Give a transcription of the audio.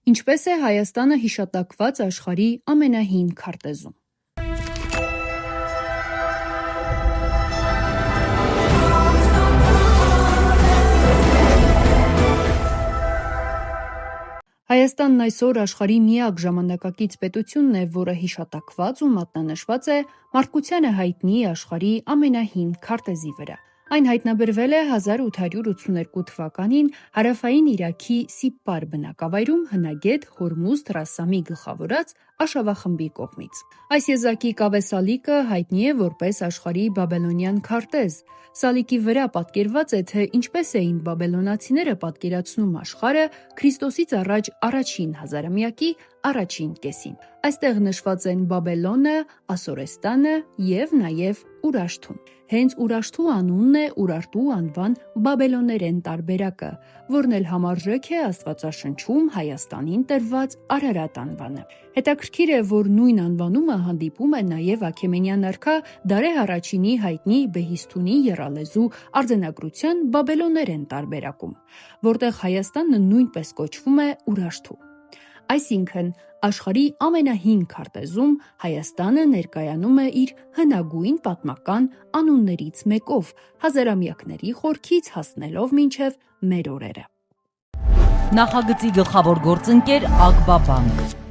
Ինչպես է Հայաստանը հիշատակված աշխարհի ամենահին քարտեզում։ Հայաստանն այսօր աշխարհի միակ ժամանակակից պետությունն է, որը հիշատակված ու մատնանշված է մարդկությանը հայտնի աշխարհի ամենահին քարտեզի վրա։ Այն հայտնաբերվել է 1882 թվականին հարավային Իրաքի Սիպպար բնակավայրում հնագետ Հորմուզդ Ռասսամի գլխավորած արշավախմբի կողմից։ Այս եզակի կավե սալիկը հայտնի է որպես աշխարհի բաբելոնյան քարտեզ։ Սալիկի վրա պատկերված է, թե ինչպես էին բաբելոնացիները պատկերացնում աշխարհը Քրիստոսից առաջ առաջին հազարամյակի առաջին կեսին։ Այստեղ նշված են Բաբելոնը, Ասորեստանը և նաև Ուրաշթուն։ Հենց Ուրաշթու անունն է Ուրարտու անվան բաբելոներեն տարբերակը, որն էլ համարժեք է Աստվածաշնչում Հայաստանին տրված Արարատ անվանը։ Հետաքրքիր է, որ նույն անվանումը հանդիպում է նաև Աքեմենյան արքա Դարեհ առաջինի հայտնի Բեհիսթունի եռալեզու արձանագրության բաբելոներեն տարբերակում, որտեղ Հայաստանը նույնպես կոչվում է Ուրաշթու։ Այսինքն, աշխարհի ամենահին քարտեզում Հայաստանը ներկայանում է իր հնագույն պատմական անուններից մեկով, հազարամյակների խորքից հասնելով մինչև մեր օրերը։ Նախագծի գլխավոր գործընկեր Ակբա բանկ